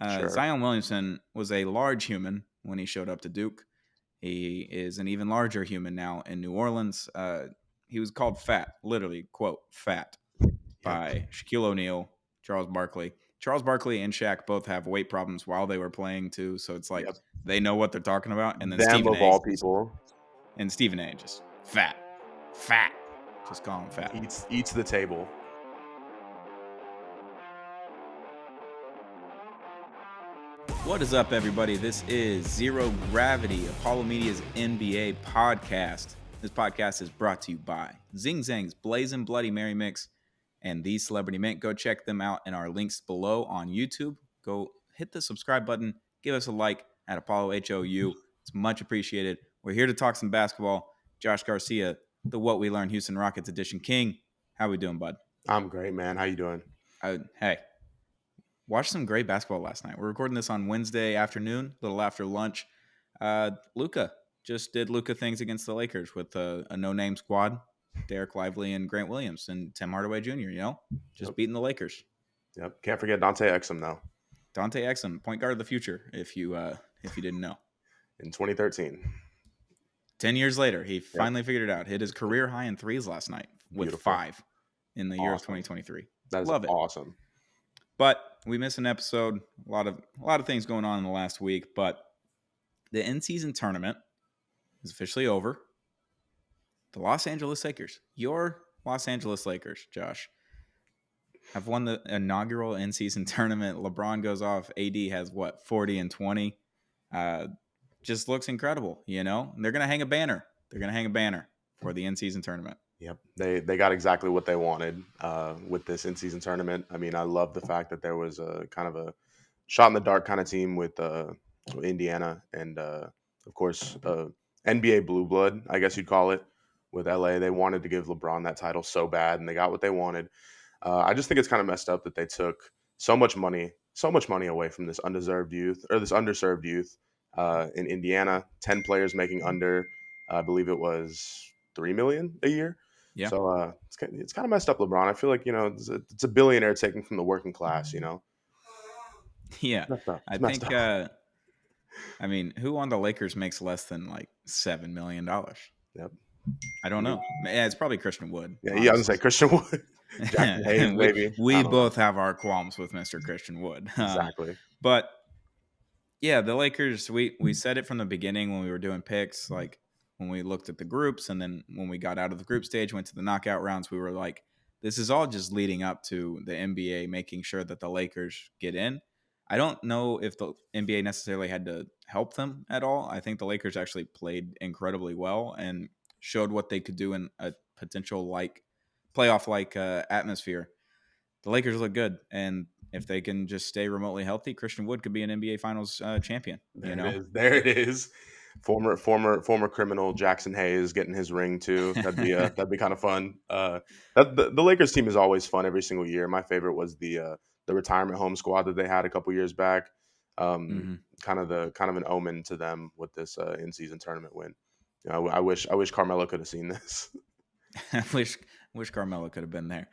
Sure. Zion Williamson was a large human when he showed up to Duke. He is an even larger human now in New Orleans. He was called fat, literally, quote, fat, Yep. by Shaquille O'Neal, Charles Barkley. Charles Barkley and Shaq both have weight problems while they were playing too, so it's like Yep. they know what they're talking about. And then Them of all people Stephen A. just fat, fat, just call him fat. eats the table. What is up, everybody? This is Zero Gravity, Apollo Media's NBA podcast. This podcast is brought to you by Zing Zang's Blazing Bloody Mary Mix and The Celebrity Mint. Go check them out in our links below on YouTube. Go hit the subscribe button. Give us a like at Apollo HOU. It's much appreciated. We're here to talk some basketball. Josh Garcia, the What We Learn Houston Rockets edition king. How we doing, bud? I'm great, man. How you doing? Hey. Watched some great basketball last night. We're recording this on Wednesday afternoon, a little after lunch. Luka just did Luka things against the Lakers with a no-name squad, Derek Lively and Grant Williams and Tim Hardaway Jr., just beating the Lakers. Yep. Can't forget Dante Exum, though. Dante Exum, point guard of the future, if you didn't know. In 2013. 10 years later, he finally figured it out. Hit his career high in threes last night with 5 in the year of 2023. That is Love it. Awesome. But we missed an episode. A lot of things going on in the last week. But the in-season tournament is officially over. The Los Angeles Lakers, your Los Angeles Lakers, Josh, have won the inaugural in-season tournament. LeBron goes off. AD has 40 and 20. Just looks incredible, And they're gonna hang a banner. For the in-season tournament. Yep, they got exactly what they wanted with this in-season tournament. I mean, I love the fact that there was a kind of a shot in the dark kind of team with Indiana and, of course, NBA blue blood, I guess you'd call it, with LA. They wanted to give LeBron that title so bad, and they got what they wanted. I just think it's kind of messed up that they took so much money away from this underserved youth in Indiana. 10 players making under, I believe it was $3 million a year. Yeah. So it's kind of messed up, LeBron. I feel like it's a billionaire taking from the working class. Yeah, I think. I mean, who on the Lakers makes less than like $7 million? Yep. I don't know. Yeah, it's probably Christian Wood. Yeah, I was gonna say Christian Wood. Jackson Hayes, maybe. We both have our qualms with Mr. Christian Wood. Exactly. But yeah, the Lakers. We said it from the beginning when we were doing picks, like. When we looked at the groups, and then when we got out of the group stage, went to the knockout rounds, we were like, this is all just leading up to the NBA making sure that the Lakers get in. I don't know if the NBA necessarily had to help them at all. I think the Lakers actually played incredibly well and showed what they could do in a potential playoff atmosphere. The Lakers look good, and if they can just stay remotely healthy, Christian Wood could be an NBA Finals champion. There it is. Former criminal Jackson Hayes getting his ring too. That'd be kind of fun. The Lakers team is always fun every single year. My favorite was the retirement home squad that they had a couple years back. Kind of an omen to them with this in-season tournament win. I wish Carmelo could have seen this. I wish Carmelo could have been there.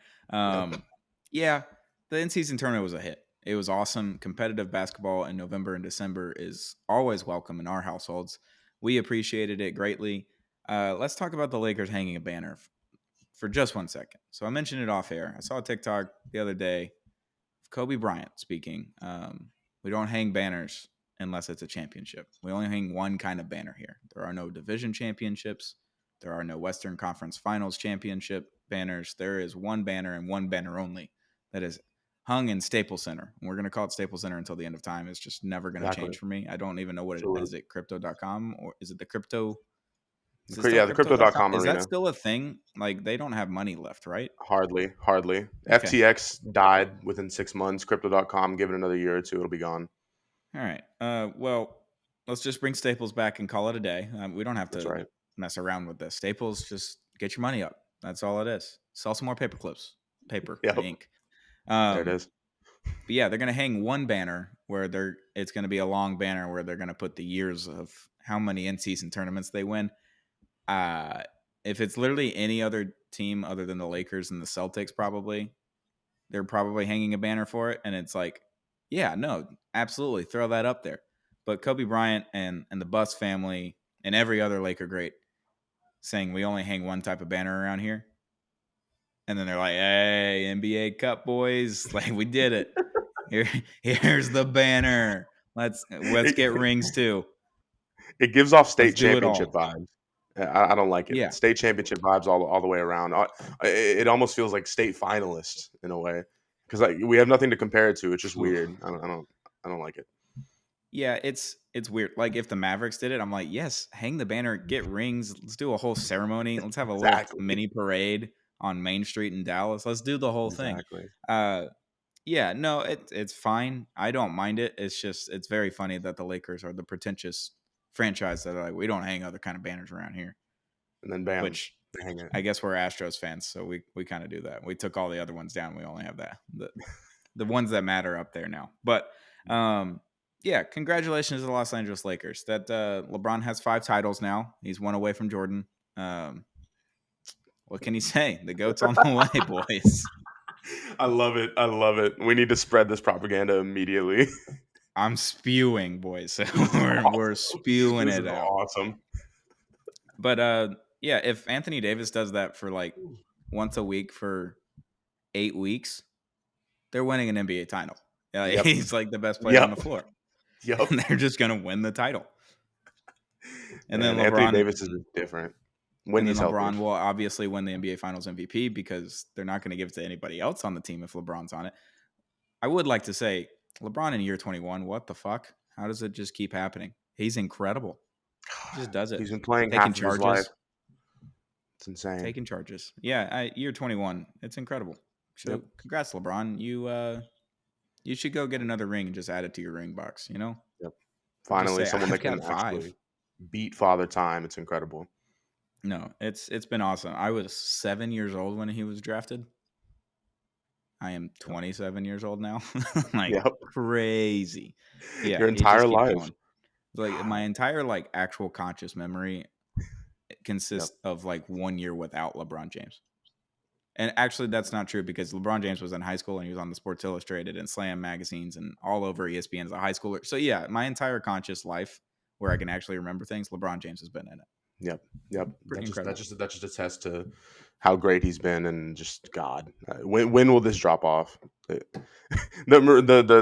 Yeah, the in-season tournament was a hit. It was awesome. Competitive basketball in November and December is always welcome in our households. We appreciated it greatly. Let's talk about the Lakers hanging a banner for just 1 second. So I mentioned it off air. I saw a TikTok the other day of Kobe Bryant speaking. We don't hang banners unless it's a championship. We only hang one kind of banner here. There are no division championships. There are no Western Conference Finals championship banners. There is one banner and one banner only that is hung in Staples Center. And we're going to call it Staples Center until the end of time. It's just never going to change for me. I don't even know what it is. Is it crypto.com or is it the crypto? The crypto.com arena. Is that still a thing? Like, they don't have money left, right? Hardly. Okay. FTX died within 6 months. Crypto.com, give it another year or two, it'll be gone. All right. Well, let's just bring Staples back and call it a day. We don't have to mess around with this. Staples, just get your money up. That's all it is. Sell some more paper clips. Paper and ink. There it is. But yeah, they're going to hang one banner where it's going to be a long banner where they're going to put the years of how many in-season tournaments they win. If it's literally any other team other than the Lakers and the Celtics, they're probably hanging a banner for it. And it's like Yeah, no, absolutely. Throw that up there. But Kobe Bryant and the Buss family and every other Laker great saying we only hang one type of banner around here. And then they're like, hey, NBA Cup boys, like we did it. Here's the banner. Let's get It, rings too. it gives off Let's state do it championship all. vibes. I don't like it. Yeah. State championship vibes all the way around. It almost feels like state finalists in a way because like we have nothing to compare it to. It's just weird. I don't like it. Yeah, it's weird. Like if the Mavericks did it, I'm like, yes, hang the banner, get rings. Let's do a whole ceremony. Let's have a little Exactly. mini parade on Main Street in Dallas. Let's do the whole thing. Exactly. Uh, yeah, no, it's fine. I don't mind it. It's just it's very funny that the Lakers are the pretentious franchise that are like we don't hang other kind of banners around here. And then bam, Which they hang it. I guess we're Astros fans, so we kind of do that. We took all the other ones down. We only have the ones that matter up there now. But yeah, congratulations to the Los Angeles Lakers. That LeBron has 5 titles now. He's one away from Jordan. What can he say? The GOAT's on the way, boys. I love it. I love it. We need to spread this propaganda immediately. I'm spewing, boys. This is We're awesome. spewing This it is out. awesome. But yeah, if Anthony Davis does that for like once a week for 8 weeks, they're winning an NBA title. Yep. He's like the best player on the Yep. floor. Yep. And they're just going to win the title. And then Anthony LeBron Davis is different when and then he's healthy. LeBron will obviously win the NBA Finals MVP because they're not going to give it to anybody else on the team if LeBron's on it. I would like to say LeBron in year 21, what the fuck? How does it just keep happening? He's incredible. He just does it. He's been playing Taking half of his life. charges. It's insane. Taking charges. Yeah, year 21. It's incredible. So Yep. congrats, LeBron. You should go get another ring and just add it to your ring box, you know? Yep. Finally, say, someone "I've that can got 5." actually beat Father Time. It's incredible. No, it's been awesome. I was 7 years old when he was drafted. I am 27 years old now. Like Yep. crazy. Yeah, Your he just entire keeps life. going. Like my entire like actual conscious memory consists of like 1 year without LeBron James. And actually, that's not true because LeBron James was in high school and he was on the Sports Illustrated and Slam magazines and all over ESPN as a high schooler. So yeah, my entire conscious life where I can actually remember things, LeBron James has been in it. Yep. Yep. Pretty incredible. That just attests to how great he's been and just God. When will this drop off? The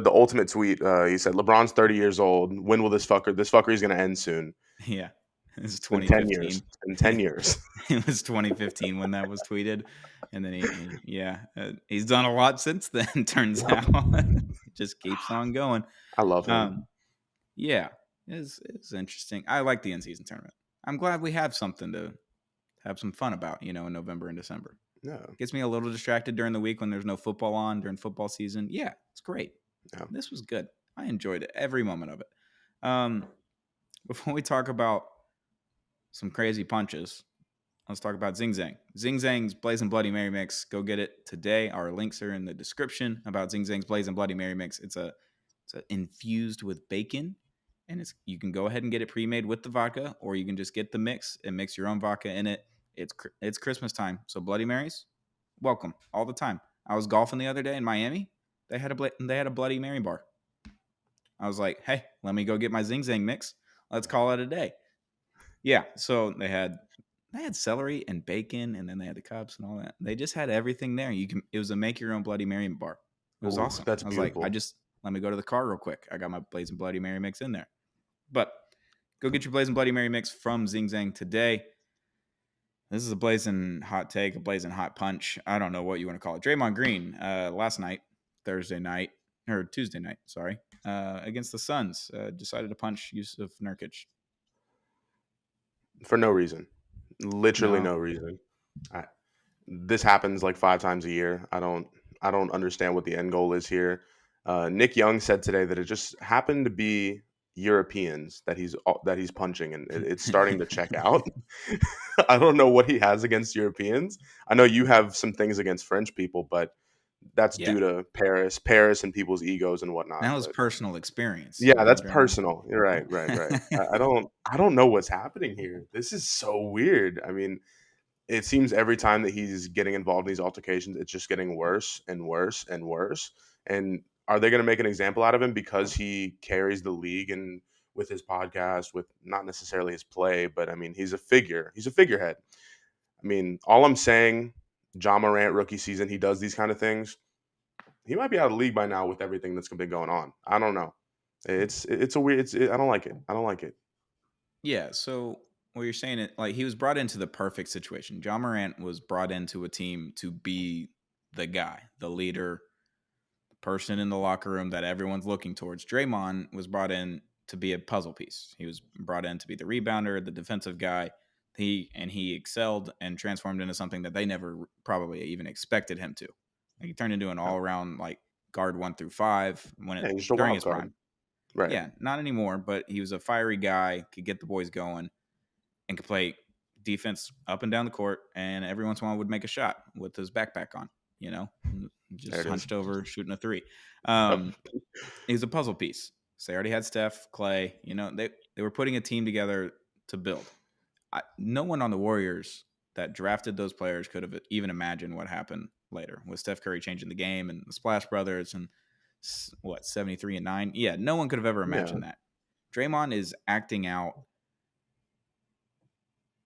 ultimate tweet. He said, "LeBron's 30 years old. When will this fucker? Is going to end soon." Yeah. It was In 10 years. 2015. In 10 years. It was 2015 when that was tweeted. And then he's done a lot since then, turns out. Just keeps on going. I love him. Yeah, it's interesting. I like the in-season tournament. I'm glad we have something to have some fun about, in November and December. Yeah. Gets me a little distracted during the week when there's no football on during football season. Yeah, it's great. Yeah. This was good. I enjoyed it, every moment of it. Before we talk about some crazy punches, let's talk about Zing Zang. Zing Zang's Blazing Bloody Mary Mix. Go get it today. Our links are in the description about Zing Zang's Blazing Bloody Mary Mix. It's infused with bacon, and you can go ahead and get it pre-made with the vodka, or you can just get the mix and mix your own vodka in it. It's Christmas time, so Bloody Marys, welcome all the time. I was golfing the other day in Miami. They had a Bloody Mary bar. I was like, hey, let me go get my Zing Zang mix. Let's call it a day. Yeah, so they had celery and bacon, and then they had the cups and all that. They just had everything there. It was a make your own Bloody Mary bar. It was awesome. That's I was beautiful. like, let me go to the car real quick. I got my Blazing Bloody Mary mix in there. But go get your Blazing Bloody Mary mix from Zing Zang today. This is a blazing hot take, a blazing hot punch. I don't know what you want to call it. Draymond Green, last night, Tuesday night, against the Suns, decided to punch Yusuf Nurkic. For no reason. Literally no reason. This happens like 5 times a year. I don't understand what the end goal is here. Nick Young said today that it just happened to be Europeans that he's punching, and it's starting to check out. I don't know what he has against Europeans. I know you have some things against French people, but that's due to Paris and people's egos and whatnot. That was personal experience. Yeah, that's personal. You're right. I don't know what's happening here. This is so weird. I mean, it seems every time that he's getting involved in these altercations, it's just getting worse and worse and worse. And are they going to make an example out of him because he carries the league and with his podcast, with not necessarily his play, but I mean, he's a figure. He's a figurehead. I mean, all I'm saying, John Morant rookie season, he does these kind of things. He might be out of the league by now with everything that's been going on. I don't know. It's a weird. I don't like it. I don't like it. Yeah. So what you're saying, it like he was brought into the perfect situation. John Morant was brought into a team to be the guy, the leader, the person in the locker room that everyone's looking towards. Draymond was brought in to be a puzzle piece. He was brought in to be the rebounder, the defensive guy. He excelled and transformed into something that they never probably even expected him to. Like, he turned into an all around like guard 1 through 5 Yeah, he's just a during wild his card. prime. Right. Yeah, not anymore, but he was a fiery guy, could get the boys going, and could play defense up and down the court. And every once in a while would make a shut with his backpack on, There just it is. hunched over shooting a three. Yep. He's a puzzle piece. So they already had Steph, Clay. They were putting a team together to build. No one on the Warriors that drafted those players could have even imagined what happened later with Steph Curry changing the game and the Splash Brothers and 73-9. Yeah, no one could have ever Yeah. imagined that. Draymond is acting out.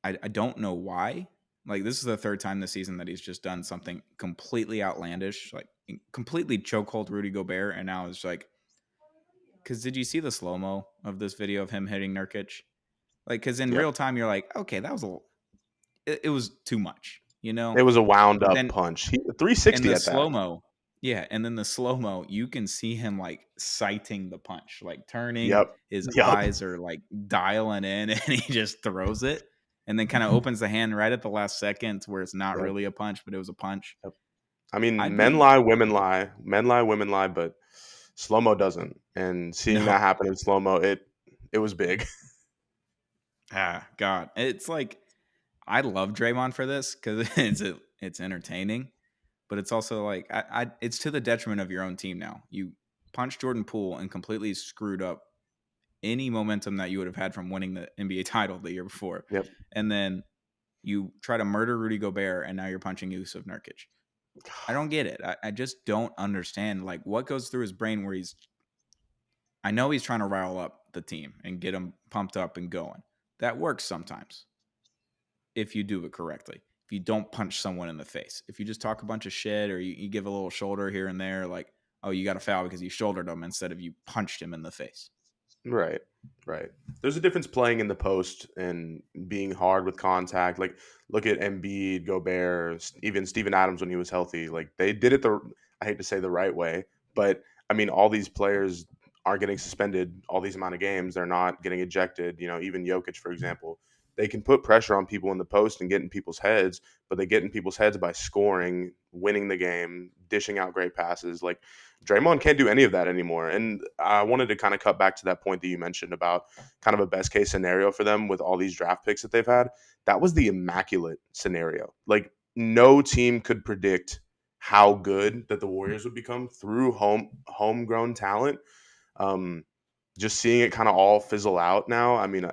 I don't know why. Like, this is the third time this season that he's just done something completely outlandish, like completely chokehold Rudy Gobert, and now it's like, because did you see the slow mo of this video of him hitting Nurkic? Like, because in Yep. real time you're like, okay, that was it was too much, It was a wound But up then punch. He in 360 the at that. slow mo, yeah, and then the slow mo, you can see him like sighting the punch, like turning. Yep. His Yep. eyes are like dialing in, and he just throws it, and then kind of opens the hand right at the last second, where it's not Yep. really a punch, but it was a punch. Yep. I mean, I'd men be lie, women lie. Men lie, women lie, but slow mo doesn't. And seeing no, that happen in slow mo, it was big. God, it's like I love Draymond for this because it's entertaining, but it's also like it's to the detriment of your own team now. You punched Jordan Poole and completely screwed up any momentum that you would have had from winning the NBA title the year before. Yep. And then you try to murder Rudy Gobert, and now you're punching Yusuf Nurkic. I don't get it. I just don't understand, like, what goes through his brain where I know he's trying to rile up the team and get them pumped up and going. That works sometimes if you do it correctly. If you don't punch someone in the face. If you just talk a bunch of shit or you give a little shoulder here and there, like, oh, you got a foul because you shouldered him instead of you punched him in the face. Right. Right. There's a difference playing in the post and being hard with contact. Like, look at Embiid, Gobert, even Steven Adams when he was healthy. Like, they did it I hate to say the right way, but I mean, all these players are getting suspended all these amount of games. They're not getting ejected. Even Jokic, for example, they can put pressure on people in the post and get in people's heads, but they get in people's heads by scoring, winning the game, dishing out great passes. Like, Draymond can't do any of that anymore. And I wanted to kind of cut back to that point that you mentioned about kind of a best case scenario for them with all these draft picks that they've had. That was the immaculate scenario. Like, no team could predict how good that the Warriors would become through homegrown talent. Um, just seeing it kind of all fizzle out now. I mean,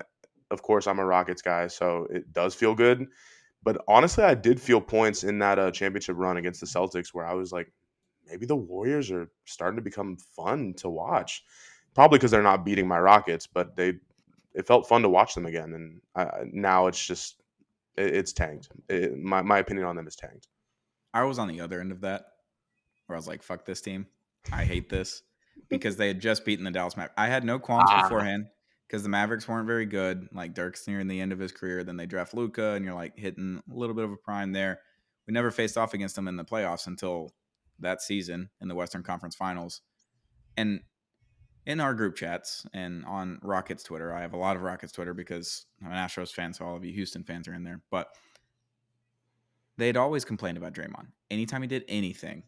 of course, I'm a Rockets guy, so it does feel good. But honestly, I did feel points in that championship run against the Celtics where I was like, maybe the Warriors are starting to become fun to watch. Probably because they're not beating my Rockets, but it felt fun to watch them again. And now it's just it's tanked. My opinion on them is tanked. I was on the other end of that where I was like, fuck this team. I hate this because they had just beaten the Dallas Mavericks. I had no qualms Ah, beforehand because the Mavericks weren't very good. Like, Dirk's nearing the end of his career. Then they draft Luka, and you're like hitting a little bit of a prime there. We never faced off against them in the playoffs until that season in the Western Conference Finals. And in our group chats and on Rockets Twitter, I have a lot of Rockets Twitter because I'm an Astros fan, so all of you Houston fans are in there. But they'd always complained about Draymond. Anytime he did anything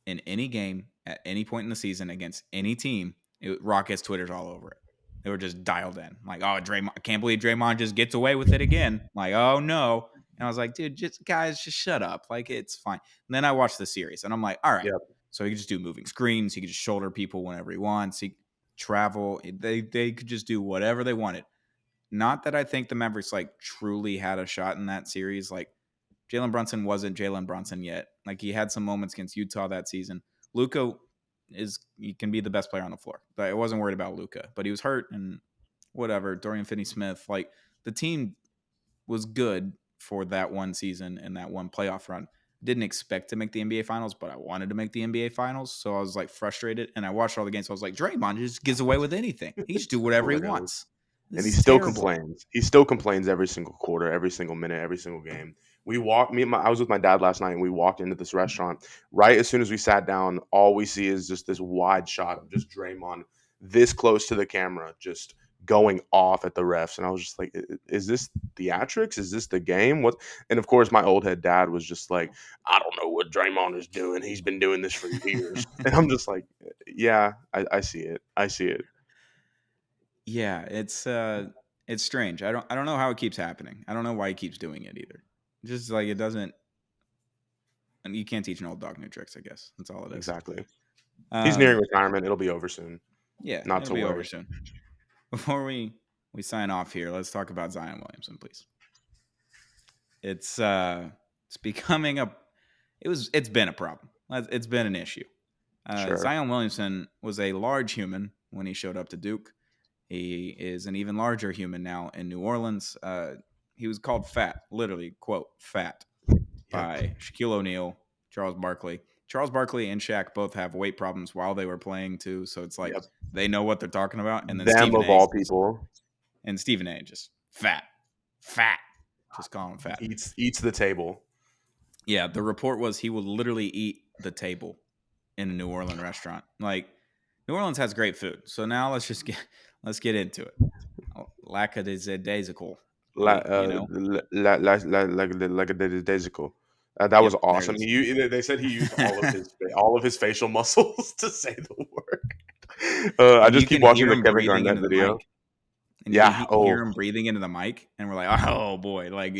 in any game at any point in the season against any team, Rockets Twitter's all over it. They were just dialed in. Like, oh, Draymond, I can't believe Draymond just gets away with it again. Like, oh no. And I was like, dude, just shut up. Like, it's fine. And then I watched the series and I'm like, all right. yep, So he could just do moving screens. He could just shoulder people whenever he wants. He travel. They could just do whatever they wanted. Not that I think the Mavericks like truly had a shot in that series. Like, Jalen Brunson wasn't Jalen Brunson yet. Like, he had some moments against Utah that season. Luka he can be the best player on the floor. But I wasn't worried about Luka, but he was hurt and whatever. Dorian Finney-Smith, like the team was good for that one season and that one playoff run. Didn't expect to make the NBA Finals, but I wanted to make the NBA Finals, so I was like frustrated. And I watched all the games. So I was like, Draymond just gives away with anything. He just do whatever he Literally. wants. And This he is still terrible. complains. He still complains every single quarter, every single minute, every single game. I was with my dad last night, and we walked into this restaurant. Right as soon as we sat down, all we see is just this wide shot of just Draymond this close to the camera, just going off at the refs. And I was just like, Is this theatrics? Is this the game? What?" And of course, my old head dad was just like, "I don't know what Draymond is doing. He's been doing this for years." And I'm just like, "Yeah, I see it. I see it." Yeah, it's strange. I don't know how it keeps happening. I don't know why he keeps doing it either. Just like it doesn't. And you can't teach an old dog new tricks. I guess that's all it is. Exactly. He's nearing Um, retirement. It'll be over soon. yeah, Not it'll to be over worry. soon. Before we sign off here, let's talk about Zion Williamson, please. It's becoming it's been a problem. It's been an issue. Sure. Zion Williamson was a large human when he showed up to Duke. He is an even larger human now in New Orleans. He was called fat, literally, quote, fat, Yep. by Shaquille O'Neal, Charles Barkley. Charles Barkley and Shaq both have weight problems while they were playing too, so it's like Yep. they know what they're talking about. And then Them of all people Stephen A. just fat, just call him fat. eats the table. Yeah, the report was he will literally eat the table in a New Orleans restaurant. Like New Orleans has great food, so now let's get into it. Lackadaisical, La, you know. like a daisical. That was Yep, there it awesome. is. They said he used all of his facial muscles to say the word. I And just you keep can watching hear the him Kevin breathing Garnett into the video. mic. And you can Yeah. hear Oh him breathing into the mic, and we're like, oh boy, like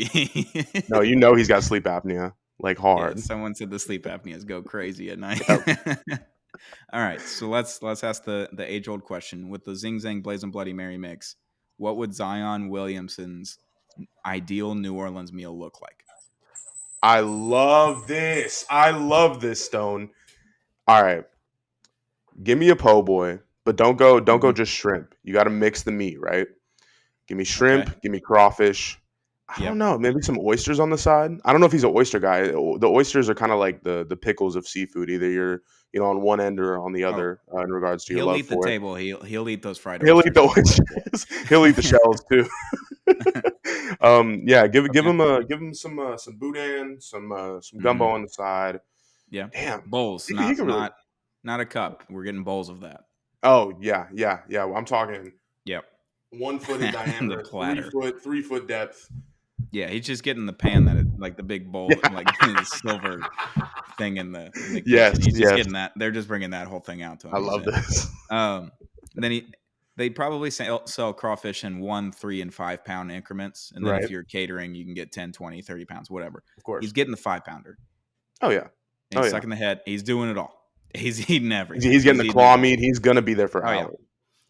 no, he's got sleep apnea, like yeah. hard. Someone said the sleep apneas go crazy at night. Yep. All right, so let's ask the age old question with the Zing Zang Blazing Bloody Mary mix. What would Zion Williamson's ideal New Orleans meal look like? I love this. I love this, Stone. All right. Give me a po' boy, but don't go Mhm. just shrimp. You got to mix the meat, right? Give me Okay. shrimp, give me crawfish. I don't Yep. know, maybe some oysters on the side. I don't know if he's an oyster guy. The oysters are kind of like the pickles of seafood. Either you're on one end or on the Oh, other in regards to your he'll love eat the for it. table. He'll eat those fried He'll eat oysters the on the table. oysters. He'll eat the shells too. Yeah, Okay. give him some boudin, some gumbo Hmm. on the side. Yeah. Damn, Bowls, he not could really. not not a cup. We're getting bowls of that. Oh yeah. I'm talking Yep. 1 foot in The diameter, three platter. foot, 3 foot depth. Yeah, he's just getting the pan like the big bowl, Yeah. like the silver thing in the Yes, kitchen. He's just yes. getting that. They're just bringing that whole thing out to I him. He's love in. this. Then they probably sell crawfish in 1, 3, and 5 pound increments. And then if Right. you're catering, you can get 10, 20, 30 pounds, whatever. Of course. He's getting the 5 pounder. Oh yeah. And Oh he's yeah. sucking the head. He's doing it all. He's eating He's, everything. he's getting He's the eating it claw all. meat. He's gonna be there for Oh yeah. hours.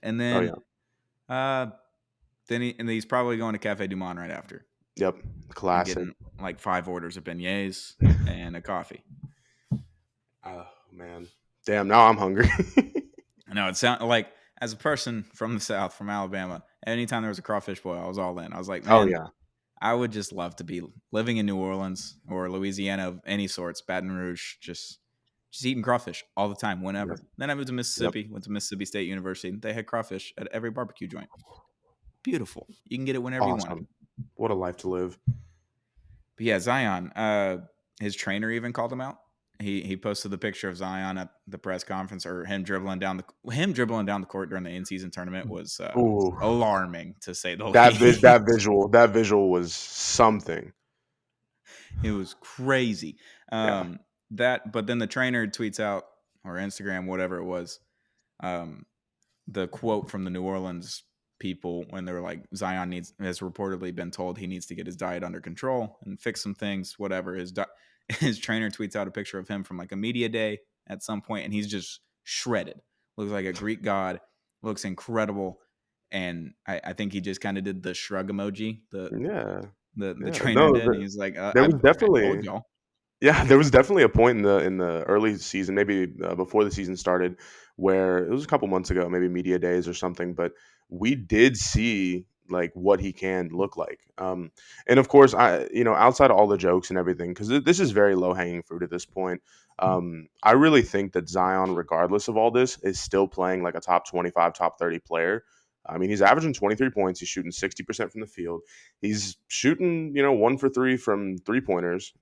And Oh yeah. then he's probably going to Cafe Du Monde right after Yep. and Classic. getting like 5 orders of beignets and a coffee. Oh man. Damn. Now I'm hungry. I know it sounds like as a person from the South, from Alabama, anytime there was a crawfish boil, I was all in. I was like, Oh man, yeah. I would just love to be living in New Orleans or Louisiana of any sorts, Baton Rouge, just eating crawfish all the time, whenever. Yep. Then I moved to Yep. Mississippi, went to Mississippi State University. They had crawfish at every barbecue joint. Beautiful. You can get it whenever you want it. Awesome. What a life to live. But yeah, Zion, his trainer even called him out. He posted the picture of Zion at the press conference, or him dribbling down the court during the in-season tournament was Ooh. alarming, to say the That least. that visual was something. It was crazy. Yeah. But then the trainer tweets out, or Instagram, whatever it was, the quote from the New Orleans people when they were like, Zion has reportedly been told he needs to get his diet under control and fix some things, whatever. His trainer tweets out a picture of him from like a media day at some point, and he's just shredded. Looks like a Greek god. Looks incredible. And I think he just kind of did the shrug emoji, the Yeah. the Yeah. trainer No, did. He was like, there I was told definitely y'all. Yeah, there was definitely a point in the early season, maybe before the season started, where it was a couple months ago, maybe media days or something. But we did see like what he can look like. And of course, outside of all the jokes and everything, because this is very low hanging fruit at this point. I really think that Zion, regardless of all this, is still playing like a top 25, top 30 player. I mean, he's averaging 23 points. He's shooting 60% from the field. He's shooting, 1 for 3 from 3 pointers.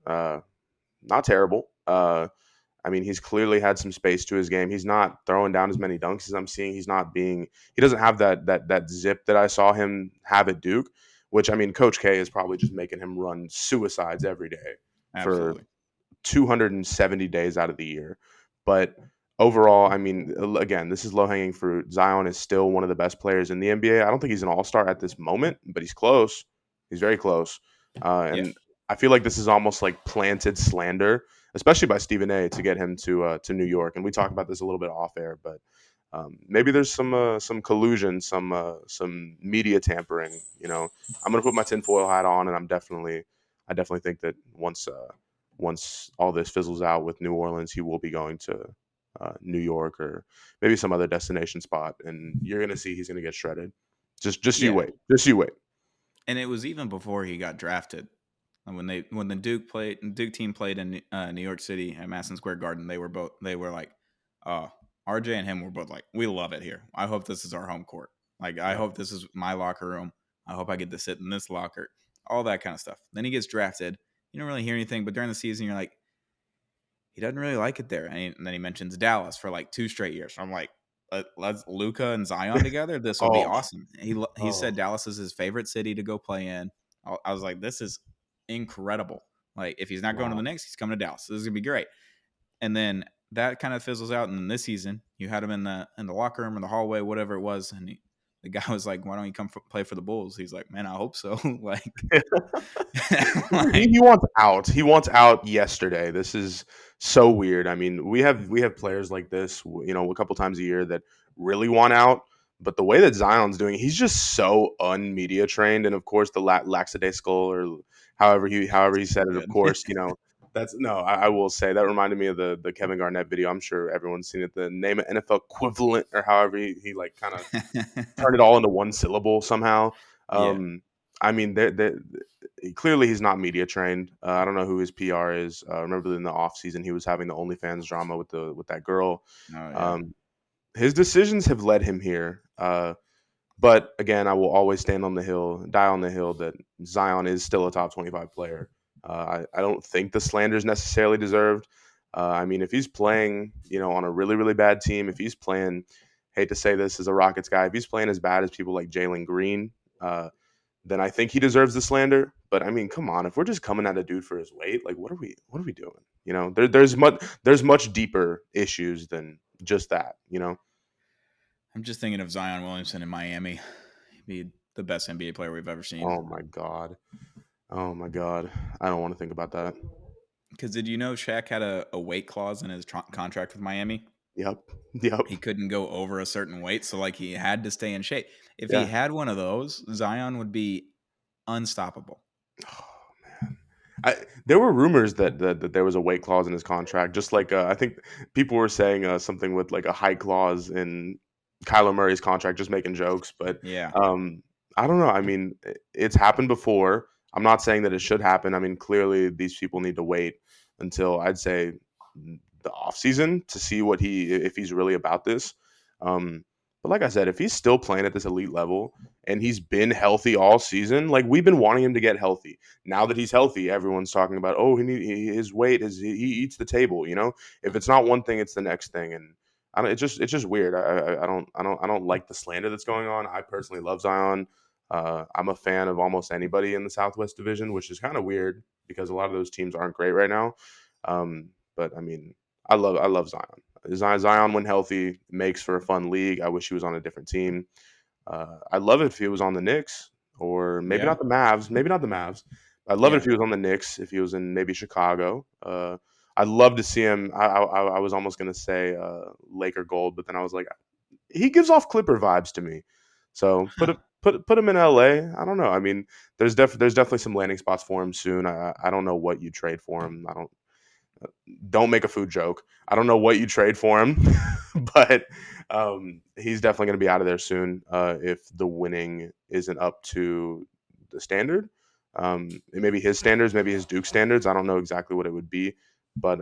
Not terrible. I mean, he's clearly had some space to his game. He's not throwing down as many dunks as I'm seeing. He doesn't have that zip that I saw him have at Duke, which I mean, Coach K is probably just making him run suicides every day for Absolutely. 270 days out of the year. But overall, I mean, again, this is low hanging fruit. Zion is still one of the best players in the NBA. I don't think he's an all star at this moment, but he's close. He's very close. Yeah. And I feel like this is almost like planted slander, especially by Stephen A. to get him to New York. And we talked about this a little bit off air, but maybe there's some collusion, some media tampering. I'm gonna put my tinfoil hat on, and I definitely think that once all this fizzles out with New Orleans, he will be going to New York or maybe some other destination spot, and you're gonna see he's gonna get shredded. Just you Yeah. wait. Just you wait. And it was even before he got drafted. And when the Duke team played in New York City at Madison Square Garden, they were like, RJ and him were both like, we love it here. I hope this is our home court. Like I Yep. hope this is my locker room. I hope I get to sit in this locker. All that kind of stuff. Then he gets drafted. You don't really hear anything, but during the season, you're like, he doesn't really like it there. And then he mentions Dallas for like 2 straight years. I'm like, let's Luca and Zion together. This will be Oh, awesome. He oh, said Dallas is his favorite city to go play in. I was like, this is incredible. Like if he's not going to the wow. Knicks, he's coming to Dallas. This is gonna be great. And then that kind of fizzles out. And then this season, you had him in the locker room or the hallway, whatever it was, and the guy was like, "Why don't you come play for the Bulls?" He's like, "Man, I hope so." like, he, like, he wants out. He wants out yesterday. This is so weird. I mean, we have players like this, a couple times a year that really want out. But the way that Zion's doing, he's just so unmedia trained, and of course the lackadaisical or however he so said it. Of good. course, that's no. I will say that reminded me of the Kevin Garnett video. I'm sure everyone's seen it. The name of NFL equivalent or however he like kind of turn it all into one syllable somehow. Yeah. I mean, clearly he's not media trained. I don't know who his PR is. Remember in the off season he was having the OnlyFans drama with that girl. Oh yeah. Um, his decisions have led him here. But again, I will always stand on the hill, die on the hill that Zion is still a top 25 player. I don't think the slander is necessarily deserved. I mean, if he's playing, on a really, really bad team, if he's playing, hate to say this as a Rockets guy, if he's playing as bad as people like Jalen Green, then I think he deserves the slander. But I mean, come on, if we're just coming at a dude for his weight, like what are we doing? There's much deeper issues than just that. I'm just thinking of Zion Williamson in Miami. He'd be the best NBA player we've ever seen. Oh my god. Oh my god. I don't want to think about that. Because did you know Shaq had a weight clause in his contract with Miami? Yep. Yep. He couldn't go over a certain weight, so like he had to stay in shape. If he Yeah. had one of those, Zion would be unstoppable. Oh man. There were rumors that there was a weight clause in his contract, just like I think people were saying something with like a height clause in Kyler Murray's contract, just making jokes. But Yeah. um, I don't know. I mean, it's happened before. I'm not saying that it should happen. I mean, clearly these people need to wait until I'd say the off season to see if he's really about this. But like I said, if he's still playing at this elite level and he's been healthy all season, like we've been wanting him to get healthy. Now that he's healthy, everyone's talking about, oh, his weight is he eats the table. If it's not one thing, it's the next thing, and it's just weird. I don't like the slander that's going on. I personally love Zion. I'm a fan of almost anybody in the Southwest Division, which is kind of weird because a lot of those teams aren't great right now. But I mean, I love Zion. Zion, when healthy, makes for a fun league. I wish he was on a different team. I'd love it if he was on the Knicks or maybe Yeah. not the Mavs. Maybe not the Mavs. I'd love it if Yeah. he was on the Knicks. If he was in maybe Chicago. I'd love to see him. I was almost gonna say Laker gold, but then I was like, he gives off Clipper vibes to me. So put him in LA. I don't know. I mean, there's definitely some landing spots for him soon. I don't know what you trade for him. I don't. Don't make a food joke. I don't know what you trade for him, but he's definitely going to be out of there soon if the winning isn't up to the standard. It may be his standards, maybe his Duke standards. I don't know exactly what it would be, but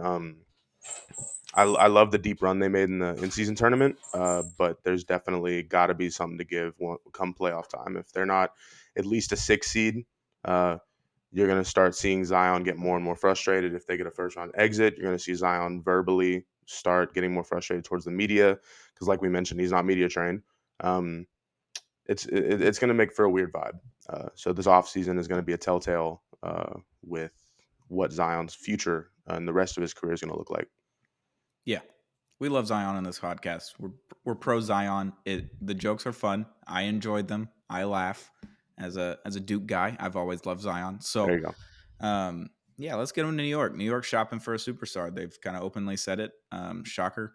I love the deep run they made in the in-season tournament. But there's definitely got to be something to give come playoff time. If they're not at least a 6 seed, you're going to start seeing Zion get more and more frustrated. If they get a first round exit, you're going to see Zion verbally start getting more frustrated towards the media because, like we mentioned, he's not media trained. It's going to make for a weird vibe. So this offseason is going to be a telltale with what Zion's future and the rest of his career is going to look like. Yeah, we love Zion on this podcast. We're pro Zion. The jokes are fun. I enjoyed them. I laugh. As a Duke guy, I've always loved Zion. So There you go. Yeah, let's get him to New York. New York shopping for a superstar. They've kind of openly said it. Shocker.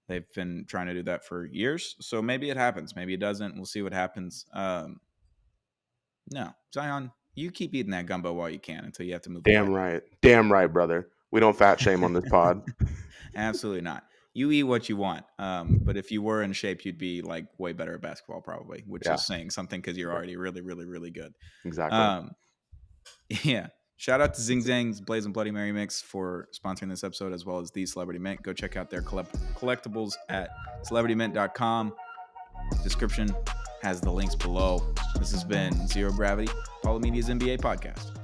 They've been trying to do that for years. So maybe it happens. Maybe it doesn't. We'll see what happens. No, Zion, you keep eating that gumbo while you can until you have to move Damn away. right. Damn right, brother. We don't fat shame on this pod. Absolutely not. You eat what you want. But if you were in shape, you'd be like way better at basketball probably, which is saying something because you're already really, really, really good. Exactly. Yeah. Shout out to Zing Zang's Blaze and Bloody Mary Mix for sponsoring this episode, as well as the Celebrity Mint. Go check out their collectibles at celebritymint.com. Description has the links below. This has been Zero Gravity, Paulo Media's NBA podcast.